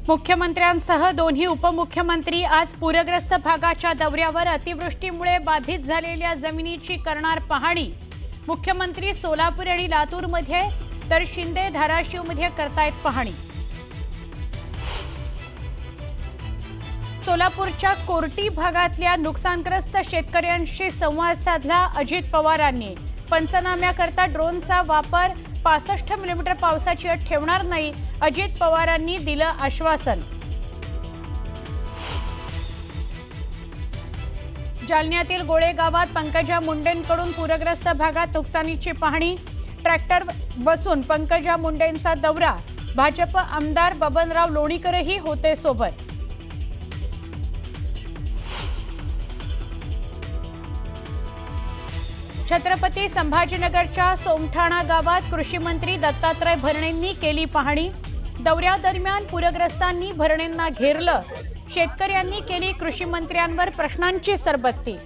मुख्यमंत्र्यांसह दोन्ही उपमुख्यमंत्री आज पूरग्रस्त भागाच्या दौऱ्यावर अतिवृष्टीमुळे बाधित झालेल्या जमिनीची करणार पाहणी। मुख्यमंत्री सोलापूर आणि लातूरमध्ये तर शिंदे धाराशिवमध्ये करतायत पाहणी। सोलापूरच्या कोर्टी भागातल्या नुकसानग्रस्त शेतकऱ्यांशी संवाद साधला अजित पवारांनी। पंचनाम्याकरता ड्रोनचा वापर 65 मिलीमीटर पावसाची अट ठेवणार नाही, अजित पवारांनी दिलं आश्वासन। जालन्यातील गोळे गावात पंकजा मुंडेंकडून पूरग्रस्त भागात नुकसानीची पाहणी। ट्रॅक्टर बसून पंकजा मुंडेंचा दौरा। भाजप आमदार बबनराव लोणीकरही होते सोबत। छत्रपती संभाजीनगरच्या सोमठाणा गावात कृषी मंत्री दत्तात्रय भरणेंनी केली पाहणी। दौऱ्यादरम्यान पूरग्रस्तांनी भरणेंना घेरलं। शेतकऱ्यांनी केली कृषी मंत्र्यांवर प्रश्नांची सरबत्ती।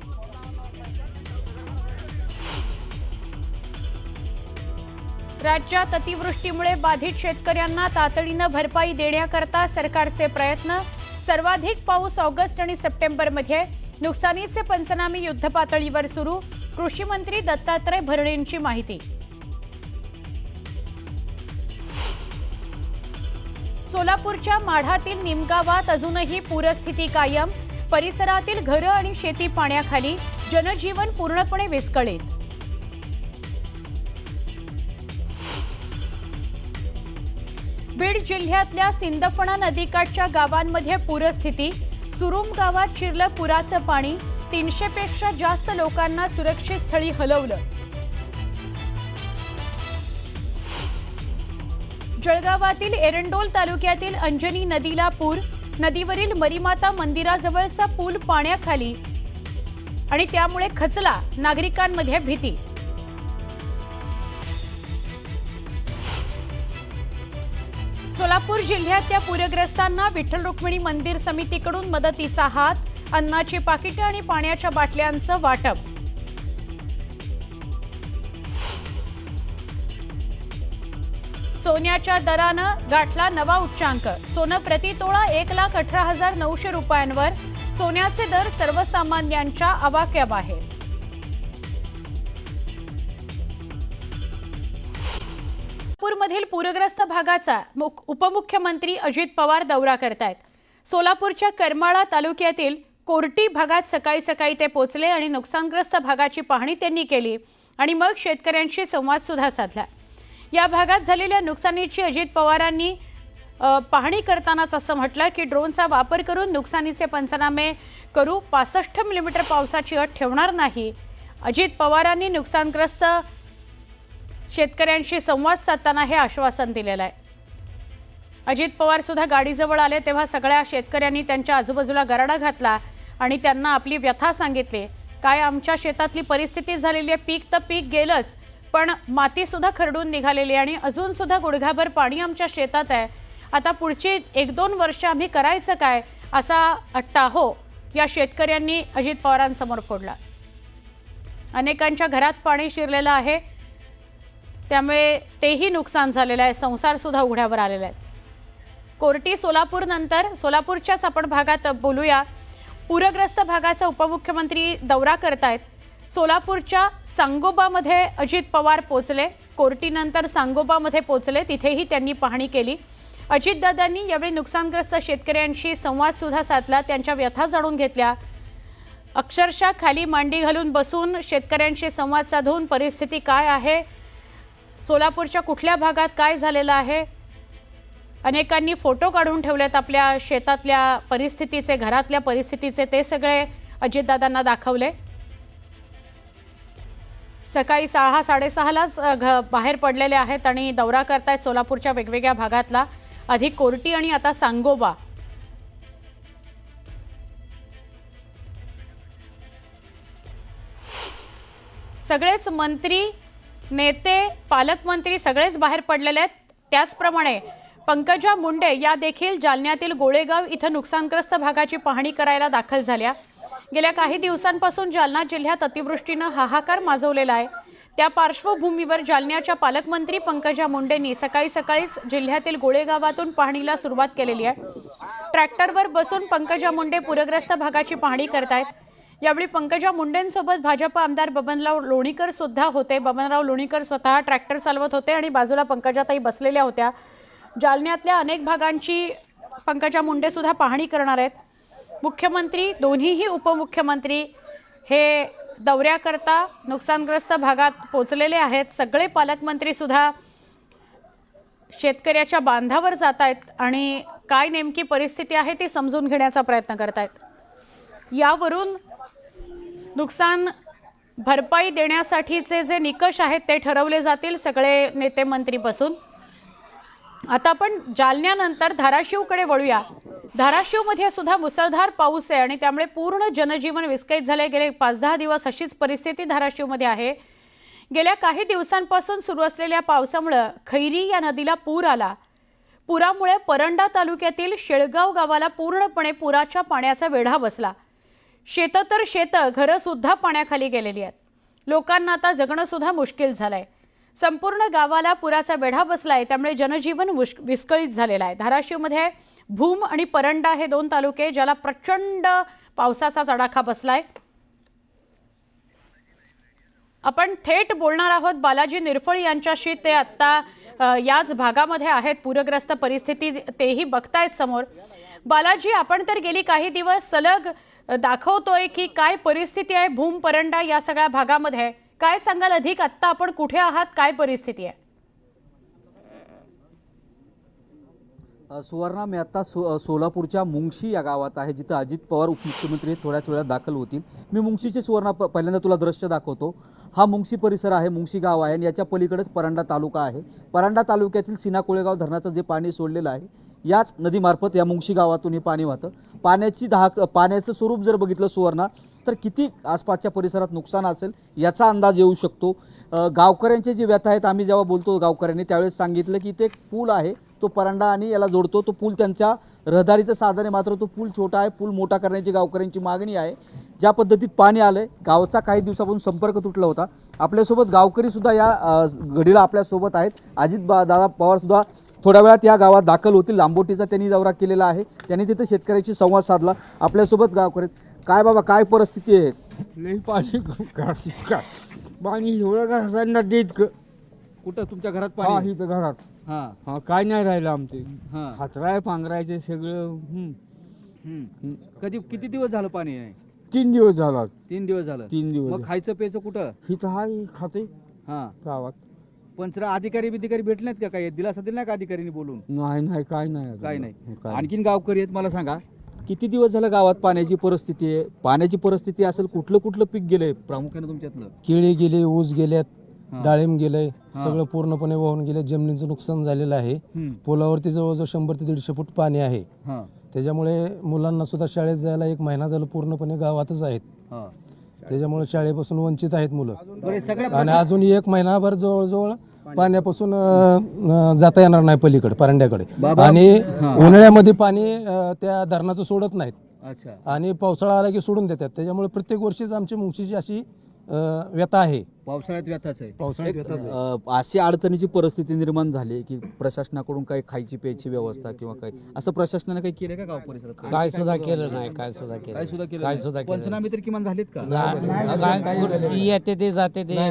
राज्यात अतिवृष्टीमुळे बाधित शेतकऱ्यांना तातडीनं भरपाई देण्याकरता सरकारचे प्रयत्न। सर्वाधिक पाऊस ऑगस्ट आणि सप्टेंबरमध्ये। नुकसानीचे पंचनामे युद्धपातळीवर सुरू। कृषी मंत्री दत्तात्रय भरणेंची माहिती। सोलापूरच्या माढातील निमगावात अजूनही पूरस्थिती कायम। परिसरातील घरं आणि शेती पाण्याखाली। जनजीवन पूर्णपणे विस्कळीत। बीड जिल्ह्यातल्या सिंदफणा नदीकाठच्या गावांमध्ये पूरस्थिती। सुरुम गावात शिरलं पुराचं पाणी। 300 पेक्षा जास्त लोकांना सुरक्षित स्थळी हलवलं। जळगावातील एरंडोल तालुक्यातील अंजनी नदीला पूर। नदीवरील मरीमाता मंदिराजवळचा पूल पाण्याखाली आणि त्यामुळे खचला। नागरिकांमध्ये भीती। सोलापूर जिल्ह्यातल्या पूरग्रस्तांना विठ्ठल रुक्मिणी मंदिर समितीकडून मदतीचा हात। अन्नाची पाकिटं आणि पाण्याच्या बाटल्यांचं वाटप। सोन्याच्या दरानं गाठला नवा उच्चांक। सोनं प्रतितोळा 1,18,900 रुपयांवर। सोन्याचे दर सर्वसामान्यांच्या आवाक्याबाहेर। सोलापूरमधील पूरग्रस्त भागाचा उपमुख्यमंत्री अजित पवार दौरा करतायत। सोलापूरच्या करमाळा तालुक्यातील कोर्टी भागात सकाळी ते पोहोचले आणि नुकसानग्रस्त भागाची पाहणी त्यांनी केली आणि मग शेतकऱ्यांशी संवाद सुद्धा साधला। या भागात झालेल्या नुकसानीची अजित पवारांनी पाहणी करतानाच असं म्हटलं की ड्रोनचा वापर करून नुकसानीचे पंचनामे करू। 65 मिलीमीटर पावसाची अट ठेवणार नाही। अजित पवारांनी नुकसानग्रस्त शेतकऱ्यांशी संवाद साधताना हे आश्वासन दिलेलं आहे। अजित पवार सुद्धा गाडीजवळ आले तेव्हा सगळ्या शेतकऱ्यांनी त्यांच्या आजूबाजूला गराडा घातला आणि त्यांना आपली व्यथा सांगितली। काय आमच्या शेतातली परिस्थिती झालेली आहे, पीक तर पीक गेलंच, पण माती सुद्धा खरडून निघालेली आणि अजून सुद्धा गुडघाभर पाणी आमच्या शेतात आहे। आता पुढची 1-2 वर्ष आम्ही करायचं काय, असा अट्टाहो या शेतकऱ्यांनी अजित पवारांसमोर फोडला। अनेकांच्या घरात पाणी शिरलेलं आहे, त्यामुळे तेही नुकसान झालेलं आहे। संसार सुद्धा उघड्यावर आलेला आहे। कोर्टी सोलापूर नंतर सोलापूरच्याच आपण भागात बोलूया। पूरग्रस्त भागाचा उपमुख्यमंत्री दौरा करतायत। सोलापूरच्या सांगोबामध्ये अजित पवार पोहोचले। कोर्टीनंतर सांगोबामध्ये पोहोचले, तिथेही त्यांनी पाहणी केली। अजितदादांनी यावेळी नुकसानग्रस्त शेतकऱ्यांशी संवाद सुद्धा साधला, त्यांच्या व्यथा जाणून घेतल्या। अक्षरशः खाली मांडी घालून बसून शेतकऱ्यांशी संवाद साधून परिस्थिती काय आहे, सोलापूरच्या कुठल्या भागात काय झालेलं आहे, अनेकांनी फोटो काढून ठेवलेत आपल्या शेतातल्या परिस्थितीचे, घरातल्या परिस्थितीचे, ते सगळे अजितदादांना दाखवले। सकाळी 6:30लाच बाहेर पडलेले आहेत आणि दौरा करतायत सोलापूरच्या वेगवेगळ्या भागातला, आधी कोर्टी आणि आता सांगोबा। सगळेच मंत्री, नेते, पालकमंत्री सगळेच बाहेर पडलेले आहेत। त्याचप्रमाणे पंकजा मुंडे या देखील जालन्यातील गोळेगाव इथं नुकसानग्रस्त भागाची पाहणी करायला दाखल झाल्या। गेल्या काही दिवसांपासून जालना जिल्ह्यात अतिवृष्टीनं हाहाकार माजवलेला आहे। त्या पार्श्वभूमीवर जालन्याच्या पालकमंत्री पंकजा मुंडेंनी सकाळीच जिल्ह्यातील गोळेगावातून पाहणीला सुरुवात केलेली आहे। ट्रॅक्टरवर बसून पंकजा मुंडे पूरग्रस्त भागाची पाहणी करतायत। यावेळी पंकजा मुंडेंसोबत भाजप आमदार बबनराव लोणीकर सुद्धा होते। बबनराव लोणीकर स्वतः ट्रॅक्टर चालवत होते आणि बाजूला पंकजाताई बसलेल्या होत्या। जालन्यातल्या अनेक भागांची पंकजा मुंडे सुद्धा पाहणी करणार आहेत। मुख्यमंत्री, दोन्हीही उपमुख्यमंत्री हे दौऱ्याकरता नुकसानग्रस्त भागात पोहोचलेले आहेत। सगळे पालकमंत्री सुद्धा शेतकऱ्याच्या बांधावर जात आहेत आणि काय नेमकी परिस्थिती आहे ती समजून घेण्याचा प्रयत्न करत आहेत। यावरून नुकसान भरपाई देण्यासाठीचे जे निकष आहेत ते ठरवले जातील सगळे नेते मंत्री बसून। आता आपण जालन्यानंतर धाराशिवकडे वळूया। धाराशिवमध्ये सुद्धा मुसळधार पाऊस आहे आणि त्यामुळे पूर्ण जनजीवन विस्कळीत झाले। गेले 5-10 दिवस अशीच परिस्थिती धाराशिवमध्ये आहे। गेल्या काही दिवसांपासून सुरू असलेल्या पावसामुळे खैरी या नदीला पूर आला। पुरामुळे परंडा तालुक्यातील शेळगाव गावाला पूर्णपणे पुराच्या पाण्याचा वेढा बसला। शेतं तर शेतं, घरं सुद्धा पाण्याखाली गेलेली आहेत। लोकांना आता जगणं सुद्धा मुश्किल झालंय। संपूर्ण गावाला पुराचा वेढा बसलाय, त्यामुळे जनजीवन विस्कळीत झालेलं आहे। धाराशिवमध्ये भूम आणि परंडा हे 2 तालुके ज्याला प्रचंड पावसाचा तडाखा बसलाय। आपण थेट बोलणार आहोत बालाजी निरफळी यांच्याशी। ते आता याच भागामध्ये आहेत, पूरग्रस्त परिस्थिती तेही बघतायत समोर। बालाजी, आपण तर गेली काही दिवस सलग दाखवतोय की काय परिस्थिती आहे भूम परंडा या सगळ्या भागामध्ये। काय सांगाल अधिक, आत्ता आपण कुठे आहात, काय परिस्थिती आहे? सुवर्णा, मी आता सोलापूरच्या मुंगशी या गावात आहे, जिथं अजित पवार उपमुख्यमंत्री थोड्याच वेळात दाखल होतील। मी मुंगशीचे सुवर्णा पहिल्यांदा तुला दृश्य दाखवतो। हा मुंगशी परिसर आहे, मुंगशी गाव आहे आणि याच्या पलीकडेच परंडा तालुका आहे। परंडा तालुक्यातील सीना कोळेगाव धरणाचं जे पाणी सोडलेलं आहे याच नदीमार्फत या मुंगशी गावातून हे पाणी वाहतं। पाण्याचं स्वरूप जर बघितलं सुवर्णा, तर किती आसपासच्या परिसरात नुकसान असेल याचा अंदाज येऊ शकतो। गावकऱ्यांचे जे व्यथा आहेत, आम्ही जेव्हा बोलतो गावकऱ्यांनी त्यावेळेस सांगितलं की ते पूल आहे तो परंडा आणि याला जोडतो। तो पूल त्यांच्या रहदारीचं साधन आहे, मात्र तो पूल छोटा आहे। पूल मोठा करण्याची गावकऱ्यांची मागणी आहे। ज्या पद्धतीत पाणी आलंय, गावचा काही दिवसापासून संपर्क तुटला होता। आपल्यासोबत गावकरी सुद्धा या घडीला आपल्यासोबत आहेत। अजित दादा पवार सुद्धा थोड्या वेळात या गावात दाखल होतील। लांबोटीचा त्यांनी दौरा केलेला आहे, त्यांनी तिथे शेतकऱ्याशी संवाद साधला। आपल्यासोबत गावकरी, काय बाबा काय परिस्थिती आहे? नाही पाणी एवढं घरात नदीत कुठं तुमच्या घरात पाणी? इथं घरात हां काय नाही राहिलं आमचे। हां, हातराय पांघरायचे सगळं। किती दिवस झालं पाणी नाही? 3 दिवस झाला। 3 दिवस झालं। 3 दिवस मग खायचं प्यायचं कुठं? इथं हाय खाते हां, गावात। पंचरा अधिकारी भेटले नाहीत का? काही दिलासा दिला नाही का अधिकाऱ्यांनी बोलून? नाही काय नाही काय नाही। आणखीन गावकरी आहेत, मला सांगा किती दिवस झालं गावात पाण्याची परिस्थिती आहे? पाण्याची परिस्थिती असेल, कुठलं पीक गेलंय प्रामुख्याने तुमच्यातलं? केळी गेले, ऊस गेल्यात, डाळिंब गेलंय, सगळं पूर्णपणे वाहून गेले। जमिनीचं नुकसान झालेलं आहे। पुलावरती जवळजवळ 100 ते 150 फूट पाणी आहे। त्याच्यामुळे मुलांना सुद्धा शाळेत जायला 1 महिना झालं पूर्णपणे गावातच आहेत। त्याच्यामुळे शाळेपासून वंचित आहेत मुलं आणि अजून 1 महिनाभर जवळजवळ पाण्यापासून जाता येणार नाही पलीकडे परंड्याकडे। आणि उन्हाळ्यामध्ये पाणी त्या धरणाचं सोडत नाहीत आणि पावसाळा आला की सोडून देतात। त्याच्यामुळे प्रत्येक वर्षीच आमची मुंगशीची अशी व्यथा आहे। पावसाळ्यात व्यथाच आहे। पावसाळ्यात अशी अडचणीची परिस्थिती निर्माण झाली की प्रशासनाकडून काही खायची प्यायची व्यवस्था किंवा काही असं प्रशासनाने काही केलं का गाव परिसरात? काय सुद्धा केलं नाही, काय सुद्धा केलं पंचनामे तर किमान झालेत का? येते ते जाते ते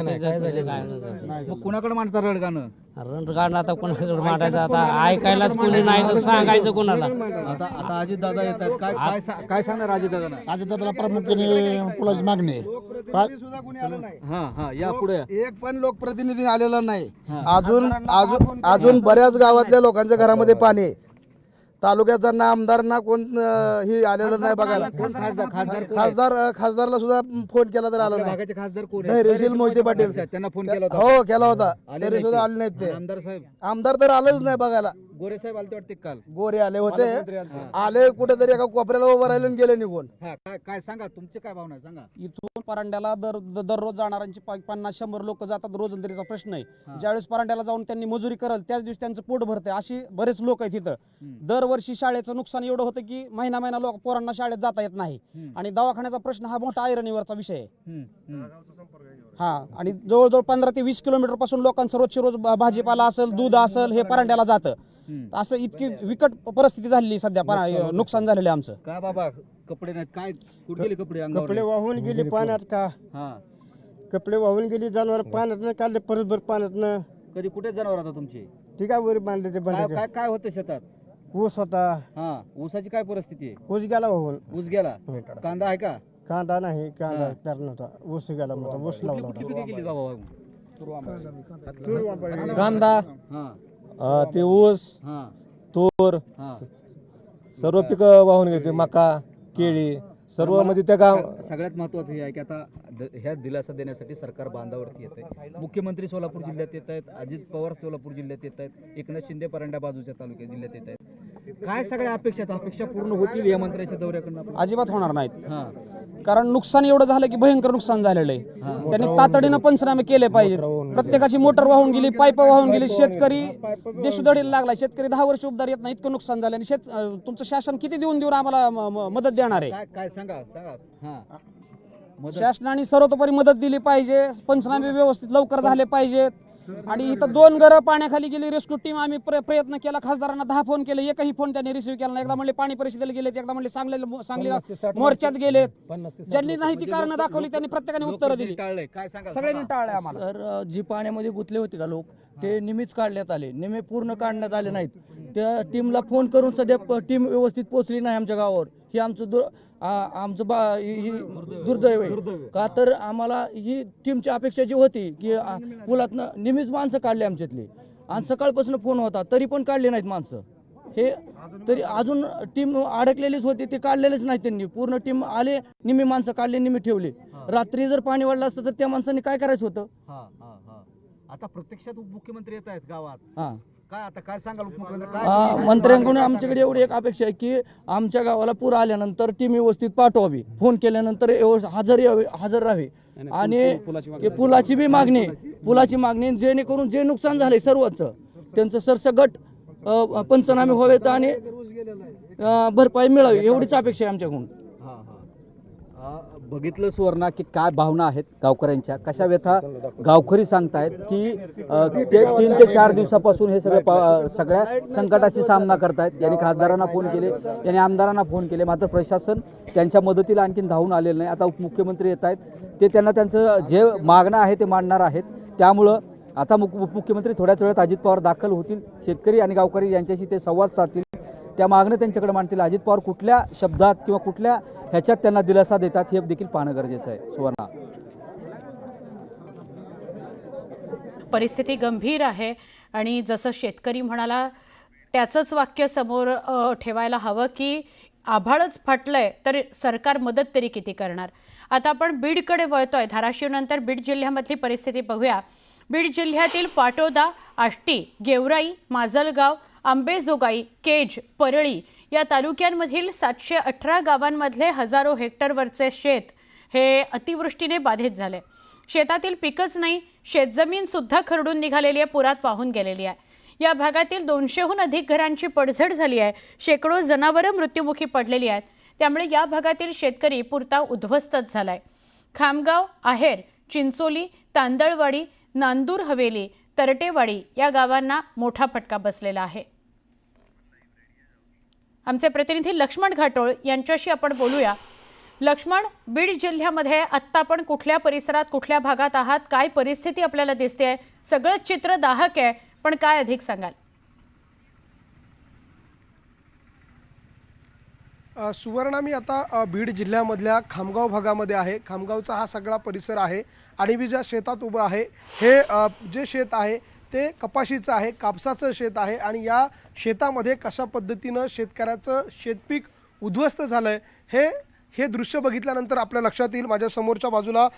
मग कुणाकडे मांडता रडगाणं? रणगाणं आता कोणाकडे मांडायचं? आता ऐकायलाच कोणी नाही तर सांगायचं कोणाला? आता अजित दादा येतात, काय सांगणार अजित दादा? अजित दादाला प्रामुख्याने पुलाची मागणी आहे। या पुढे एक पण लोकप्रतिनिधी आलेला नाही। अजून बऱ्याच गावातल्या लोकांच्या घरामध्ये पाणी आहे। तालुक्याचा ना आमदार ना कोण ही आलेलं नाही बघायला। खासदारला सुद्धा फोन केला तर आला नाही। खासदार कोण? धैर्यशील मोहिते पाटील, त्यांना फोन केला होता? हो केला होता, तरी सुद्धा आले नाहीत ते। आमदार साहेब? आमदार तर आलेच नाही बघायला। गोरे साहेब आलते वाटते काल. गोरे आले होते, आले कुठेतरी एका कोपऱ्याला उभं राहिले आणि गेले निघून. हा, काय सांगा, तुमचे काय भावना आहे सांगा. इथून परांड्याला दररोज जाणाऱ्यांची 50-100 लोक जातात, रोजंदारीचा प्रश्न आहे. ज्यावेळेस परांड्याला जाऊन त्यांनी मजुरी करल त्याच दिवशी त्यांचं पोट भरतंय. अशी बरेच लोक आहेत तिथं. दरवर्षी शाळेचं नुकसान एवढं होतं की महिना लोक पोरांना शाळेत जाता येत नाही. आणि दवाखान्याचा प्रश्न हा मोठा ऐरणीवरचा विषय आहे. हा, आणि जवळजवळ 15 ते 20 किलोमीटर पासून लोकांचं रोजची रोज भाजीपाला असेल, दूध असेल, हे परांड्याला जातं. असं इतकी विकट परिस्थिती झालेली सध्या, नुकसान झालेलं आहे आमचं. काय बाबा, कपडे नाहीत काय, कुठे गेले कपडे अंगावर? कपडे वाहून गेली पाण्यात का. कपडे वाहून गेली, जनावर पाण्यात काढले परतभर पाण्यात. कधी कुठे जनावर आता तुमची? ठीक आहे, वर बांधले ते काय काय होतं शेतात? ऊस होता. हा, ऊसाची काय परिस्थिती आहे? ऊस गेला वाहून. ऊस गेला. कांदा आहे का? कांदा नाही, कांदा पेरला होता. ऊस गेला मोठा, ऊस लावला होता. किती गेली गावा वाहून? कांदा, हा ते ऊस, हा तूर, हा. सर्व पिकं वाहून गेली. मका, केळी, सर्व म्हणजे त्या गाव. सगळ्यात महत्वाचं हे आहे की आता ह्या दिलासा देण्यासाठी सरकार बांधावरती येत आहे. मुख्यमंत्री सोलापूर जिल्ह्यात येत आहेत, अजित पवार सोलापूर जिल्ह्यात येत आहेत, एकनाथ शिंदे परांड्या बाजूच्या तालुक्यात जिल्ह्यात येत आहेत. काय सगळ्या अपेक्षा पूर्ण होतील या मंत्र्याच्या दौऱ्याकडून? अजिबात होणार नाहीत. हा, कारण नुकसान एवढं झालं की भयंकर नुकसान झालेलं आहे. त्यांनी तातडीनं पंचनामे केले पाहिजेत. प्रत्येकाची मोटर वाहून गेली, पाईप वाहून गेली. शेतकरी देशोधडीला लागला. शेतकरी 10 वर्ष उबदार येत नाही, इतकं नुकसान झालं. आणि तुमचं शासन किती देऊन आम्हाला मदत देणार आहे? काय सांगा. हा, शासनाने सर्वतोपरी मदत दिली पाहिजे. पंचनामे व्यवस्थित लवकर झाले पाहिजेत. आणि इथं 2 घरं पाण्याखाली गेली. रेस्क्यू टीम आम्ही प्रयत्न केला. खासदारांना 10 फोन केले, एकही फोन त्यांनी रिसिव्ह केला नाही. एकदा म्हणले पाणी परिषदेला गेलेत, एकदा म्हणले सांगलीला मोर्चात गेलेत. ज्यांनी नाही ती कारणं दाखवली त्यांनी प्रत्येकाने उत्तरं दिली. काय सांगा. सगळ्यांनी टाळलंय आम्हाला. तर जी पाण्यामध्ये गुंतले होते का लोक, ते निमीच काढण्यात आले, निमे पूर्ण काढण्यात आले नाहीत. त्या टीमला फोन करून सध्या टीम व्यवस्थित पोहोचली नाही आमच्या गावावर. ही आमचं ही दुर्दैव आहे. का तर आम्हाला ही टीमची अपेक्षा जी होती की पुलातनं निमीच माणसं काढली आमच्यातली, आणि सकाळपासून फोन होता तरी पण काढले नाहीत माणसं. हे तरी अजून टीम अडकलेलीच होती, ते काढलेलेच नाही त्यांनी. पूर्ण टीम आले, निमी माणसं काढले, निमी ठेवले. रात्री जर पाणी वाढलं असतं तर त्या माणसांनी काय करायचं होतं? आता प्रत्यक्षात उपमुख्यमंत्री येत आहेत गावात. हा, काय आता काय सांगाल उपमुख्यमंत्री? मंत्र्यांकडून आमच्याकडे एवढी एक अपेक्षा आहे की आमच्या गावाला पूर आल्यानंतर टीम व्यवस्थित पाठवावी, फोन केल्यानंतर हजर राहावी. आणि पुलाची बी मागणी, जेणेकरून जे नुकसान झाले सर्वच त्यांचं सरसगट पंचनामे व्हावेत आणि भरपाई मिळावी, एवढीच अपेक्षा आहे आमच्याकडून. बघितलं सुवर्णा की काय भावना आहेत गावकऱ्यांच्या, कशा व्यथा गावकरी सांगतायत की ते 3 ते 4 दिवसापासून हे सगळ्या संकटाशी सामना करतायत. यांनी खासदारांना फोन केले, यांनी आमदारांना फोन केले, मात्र प्रशासन त्यांच्या मदतीला आणखीन धावून आलेलं नाही. आता उपमुख्यमंत्री येत आहेत, ते त्यांना त्यांचं जे मागणं आहे ते मांडणार आहेत. त्यामुळं आता उपमुख्यमंत्री थोड्याच वेळात अजित पवार दाखल होतील. शेतकरी आणि गावकरी यांच्याशी ते संवाद साधतील, त्या मागणं त्यांच्याकडे मांडतील. अजित पवार कुठल्या शब्दात किंवा कुठल्या ह्याच्यात त्यांना दिलासा देतात हे देखील पाहणं गरजेचं आहे. सुवर्णा, परिस्थिती गंभीर आहे आणि जसं शेतकरी म्हणाला त्याचंच वाक्य समोर ठेवायला हवं की आभाळच फाटलंय तर सरकार मदत तरी किती करणार. आता आपण बीडकडे वळतोय. धाराशिवनंतर बीड जिल्ह्यामधली परिस्थिती बघूया. बीड जिल्ह्यातील पाटोदा, आष्टी, गेवराई, माजलगाव, आंबेजोगाई, केज, परळी या तालुक्यांमधील 718 गावांमधले हजारो हेक्टरवरचे शेत हे अतिवृष्टीने बाधित झाले. शेतातील पिकच नाही, शेतजमीन सुद्धा खरडून निघालेली आहे, पुरात वाहून गेलेली आहे. या भागातील 200हून अधिक घरांची पडझड झाली आहे. शेकडो जनावरं मृत्युमुखी पडलेली आहेत. त्यामुळे या भागातील शेतकरी पुरता उद्ध्वस्तच झालाय. खामगाव, आहेर, चिंचोली, तांदळवाडी, नांदूर हवेली, तरटेवाडी या गावांना मोठा फटका बसलेला आहे. आमचे प्रतिनिधी लक्ष्मण घाटोळ यांच्याशी आपण बोलूया. लक्ष्मण, बीड जिल्ह्यामध्ये आत्ता आपण कुठल्या परिसरात, कुठल्या भागात आहात? काय परिस्थिती आपल्याला दिसते आहे? सगळंच चित्र दाहक आहे, पण काय अधिक सांगाल? सुवर्णा, मी आता बीड जिल्ह्यामधल्या खामगाव भागामध्ये आहे. खामगावचा हा सगळा परिसर आहे आणि मी ज्या शेतात उभं आहे हे जे शेत आहे ते कपाशीचं आहे, कापसाचं शेत आहे. आणि या शेतामध्ये कशा पद्धतीनं शेतकऱ्याचं शेतपीक उद्ध्वस्त झालं आहे हे हे दृश्य बघितल्यानंतर आपल्या लक्षात येईल, माझ्या समोरच्या बाजूला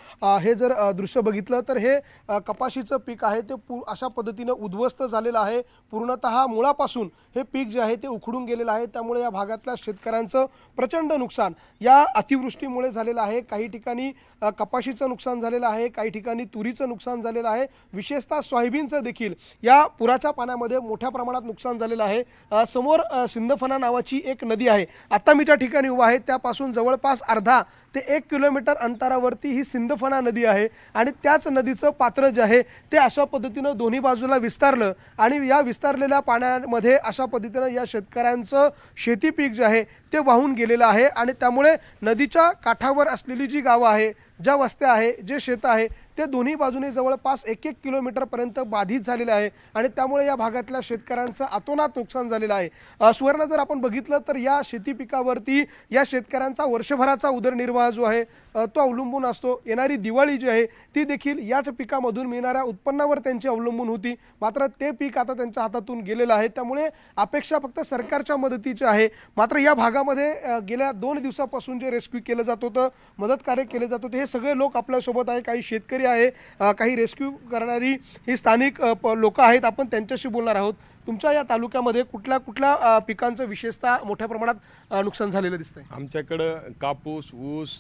हे जर दृश्य बघितलं तर हे कपाशीचं पीक आहे ते अशा पद्धतीनं उद्ध्वस्त झालेलं आहे. पूर्णतः मुळापासून हे पीक जे आहे ते उखडून गेलेलं आहे. त्यामुळे या भागातल्या शेतकऱ्यांचं प्रचंड नुकसान या अतिवृष्टीमुळे झालेलं आहे. काही ठिकाणी कपाशीचं नुकसान झालेलं आहे, काही ठिकाणी तुरीचं नुकसान झालेलं आहे, विशेषतः सोयाबीनचं देखील या पुराच्या पाण्यामध्ये मोठ्या प्रमाणात नुकसान झालेलं आहे. समोर सिंदफणा नावाची एक नदी आहे. आता मी ज्या ठिकाणी उभा आहे त्यापासून जवळपास अर्धा ते 1 किलोमीटर अंतरावरती ही सिंदफणा नदी आहे आणि त्याच नदीचं पात्र जे आहे ते अशा पद्धतीनं दोन्ही बाजूला विस्तारलं आणि या विस्तारलेल्या पाण्यामध्ये अशा पद्धतीनं या शेतकऱ्यांचं शेती पीक जे आहे ते वाहून गेलेलं आहे आणि त्यामुळे नदीच्या काठावर असलेली जी गावं आहे, ज्या वस्त्या आहे, जे शेत आहे ते दोन्ही बाजूने जवळपास 1-1 किलोमीटरपर्यंत बाधित झालेले आहे आणि त्यामुळे या भागातल्या शेतकऱ्यांचं अतोनात नुकसान झालेलं आहे. सुवर्ण जर आपण बघितलं तर या शेती पिकावरती या शेतकऱ्यांचा वर्षभराचा उदरनिर्वाह जो आहे तो अवलंबून असतो. येणारी दिवाळी जी आहे ती देखील याच पिकामधून मिळणाऱ्या उत्पन्नावर त्यांची अवलंबून होती. मात्र ते पीक आता त्यांच्या हातातून गेलेलं आहे. त्यामुळे अपेक्षा फक्त सरकारच्या मदतीची आहे. मात्र या भागामध्ये गेल्या 2 दिवसापासून जे रेस्क्यू केलं जात होतं, मदत कार्य केले जात होते, हे सगळे लोक आपल्यासोबत आहे. काही शेतकरी आहे, काही रेस्क्यू करणारी ही स्थानिक लोक आहेत. आपण त्यांच्याशी बोलणार आहोत. तुमच्या या तालुक्यामध्ये कुठल्या कुठल्या पिकांचं विशेषतः मोठ्या प्रमाणात नुकसान झालेलं दिसतंय? आमच्याकडं कापूस, ऊस,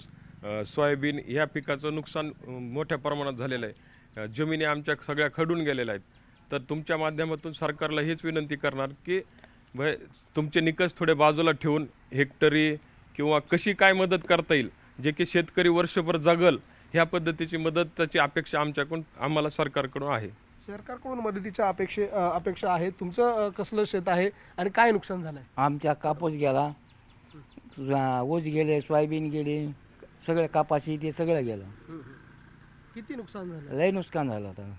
सोयाबीन ह्या पिकाचं नुकसान मोठ्या प्रमाणात झालेलं आहे. जमिनी आमच्या सगळ्या खडून गेलेल्या आहेत. तर तुमच्या माध्यमातून सरकारला हीच विनंती करणार की तुमचे निकष थोडे बाजूला ठेवून हेक्टरी किंवा कशी काय मदत करता येईल जे की शेतकरी वर्षभर जगल ह्या पद्धतीची मदताची अपेक्षा आम्हाला सरकारकडून आहे. सरकारकडून मदतीच्या अपेक्षा आहे. तुमचं कसलं शेत आहे आणि काय नुकसान झालंय? आमचा कापूस गेला, ऊस गेले, सोयाबीन गेली, सगळं कापाशी ते सगळं गेलं. किती नुकसान झालं? लय नुकसान झालं. आता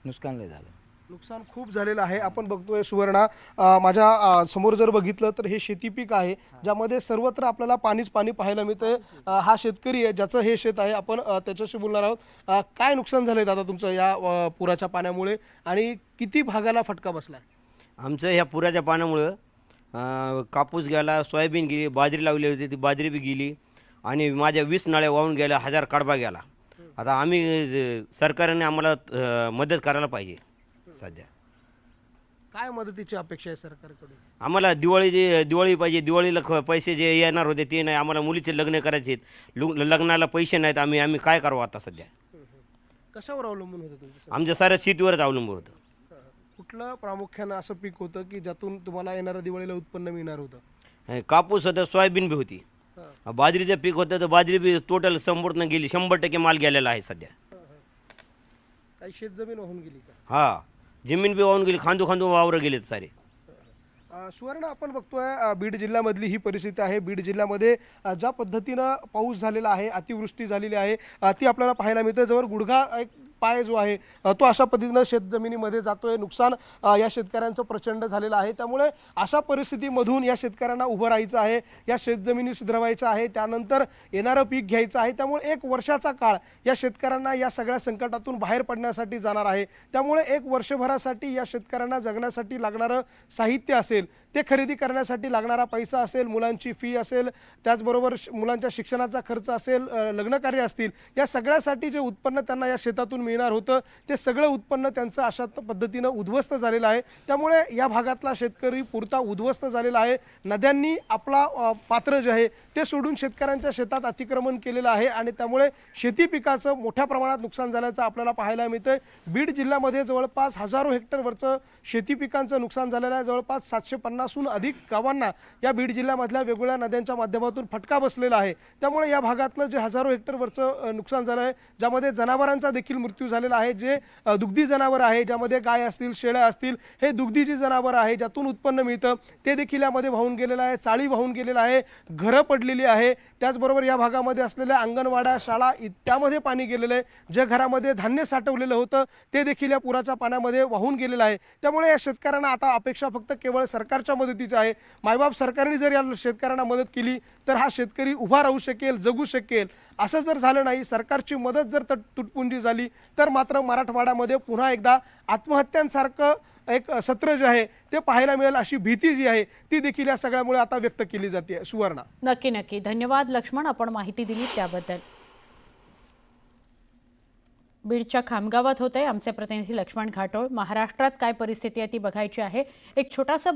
नुकसान लय झालं. नुकसान खूप झालेलं आहे. आपण बघतोय सुवर्णा, माझ्या समोर जर बघितलं तर हे शेती पीक आहे ज्यामध्ये सर्वत्र आपल्याला पाणीच पाणी पाहायला मिळतंय. हा शेतकरी आहे ज्याचं हे शेत आहे. आपण त्याच्याशी बोलणार आहोत. काय नुकसान झालंय दादा तुमचं या पुराच्या पाण्यामुळे आणि किती भागाला फटका बसलाय? आमचं ह्या पुराच्या पाण्यामुळं कापूस गेला, सोयाबीन गेली, बाजरी लावली होती ती बाजरी बी गेली आणि माझ्या 20 नळ्या वाहून गेल्या, 1000 कडबा गेला. आता आम्ही सरकारने आम्हाला मदत करायला पाहिजे. सध्या काय मदतीची अपेक्षा आहे सरकारकडून? आम्हाला दिवाळी पाहिजे. दिवाळीला पैसे जे येणार होते ते नाही. आम्हाला मुलीचे लग्न करायचे आहेत, लग्नाला पैसे नाहीत. आम्ही काय करावं आता सध्या? कशावर अवलंबून होतं तुमचं? आमच्या साऱ्या शेतीवरच अवलंबून होतं. कुठलं प्रामुख्यानं असं पीक होतं की ज्यातून तुम्हाला येणाऱ्या दिवाळीला उत्पन्न मिळणार होतं? कापूस होतं, सोयाबीन बी होती, बाजरीचं पीक होतं तर बाजरी बी टोटल संपूर्ण गेली. 100% माल गेलेला आहे सध्या. काही शेत जमीन वाहून गेली का? हा, जमीन बी वाहून गेली, खांदू वावर गेलेत सारे. सुवर्ण, आपण बघतोय बीड जिल्ह्यामधली ही परिस्थिती आहे. बीड जिल्ह्यामध्ये ज्या पद्धतीनं पाऊस झालेला आहे, अतिवृष्टी झालेली आहे ती आपल्याला पाहायला मिळते. जवळ गुडघा एक पाय जो आहे तो अशा पद्धतीनं शेतजमिनीमध्ये जातोय. नुकसान या शेतकऱ्यांचं प्रचंड झालेलं आहे. त्यामुळे अशा परिस्थितीमधून या शेतकऱ्यांना उभं राहायचं आहे, या शेतजमिनी सुधारवायच्या आहे, त्यानंतर येणारं पीक घ्यायचं आहे. त्यामुळे 1 वर्षाचा काळ या शेतकऱ्यांना या सगळ्या संकटातून बाहेर पडण्यासाठी जाणार आहे. त्यामुळे 1 वर्षभरासाठी या शेतकऱ्यांना जगण्यासाठी लागणारं साहित्य असेल, ते खरेदी करण्यासाठी लागणारा पैसा असेल, मुलांची फी असेल, त्याचबरोबर मुलांच्या शिक्षणाचा खर्च असेल, लग्नकार्य असतील, या सगळ्यासाठी जे उत्पन्न त्यांना या शेतातून मिळणार होतं ते सगळं उत्पन्न त्यांचं अशा पद्धतीनं उद्ध्वस्त झालेलं आहे. त्यामुळे या भागातला शेतकरी पुरता उद्ध्वस्त झालेला आहे. नद्यांनी आपला पात्र जे आहे ते सोडून शेतकऱ्यांच्या शेतात अतिक्रमण केलेलं आहे आणि त्यामुळे शेती पिकाचं मोठ्या प्रमाणात नुकसान झाल्याचं आपल्याला पाहायला मिळतंय. बीड जिल्ह्यामध्ये जवळपास हजारो हेक्टरवरचं शेती पिकांचं नुकसान झालेलं आहे. जवळपास 750हून अधिक गावांना या बीड जिल्ह्यामधल्या वेगवेगळ्या नद्यांच्या माध्यमातून फटका बसलेला आहे. त्यामुळे या भागातलं जे हजारो हेक्टरवरचं नुकसान झालं आहे, ज्यामध्ये जनावरांचा देखील मृत्यू झालेला आहे. जे दुग्धी जनावर आहे, ज्यामध्ये गाय असतील, शेळ्या असतील, हे दुग्धीची जनावर आहे ज्यातून उत्पन्न मिळतं, ते देखील यामध्ये वाहून गेलेलं आहे. चाळी वाहून गेलेलं आहे, घरं पडलेली आहे. त्याचबरोबर या भागामध्ये असलेल्या अंगणवाड्या, शाळा त्यामध्ये पाणी गेलेलं आहे. जे घरामध्ये धान्य साठवलेलं होतं ते देखील या पुराच्या पाण्यामध्ये वाहून गेलेलं आहे. त्यामुळे या शेतकऱ्यांना आता अपेक्षा फक्त केवळ सरकारच्या मदतीची आहे. मायबाप सरकारने जर या शेतकऱ्यांना मदत केली तर हा शेतकरी उभा राहू शकेल, जगू शकेल. असं जर झालं नाही, सरकारची मदत जर तुटपुंजी झाली, तर मात्र मराठवाड्यामध्ये पुन्हा एकदा आत्महत्यांसारखं एक सत्र जे आहे ते पाहायला मिळेल अशी भीती जी आहे ती देखील या सगळ्यामुळे आता व्यक्त केली जाते. सुवर्णा. नक्की नक्की धन्यवाद लक्ष्मण, आपण माहिती दिली त्याबद्दल. बीडच्या खामगावात होते आमचे प्रतिनिधी लक्ष्मण घाटोळ. महाराष्ट्रात काय परिस्थिती आहे ती बघायची आहे. एक छोटासा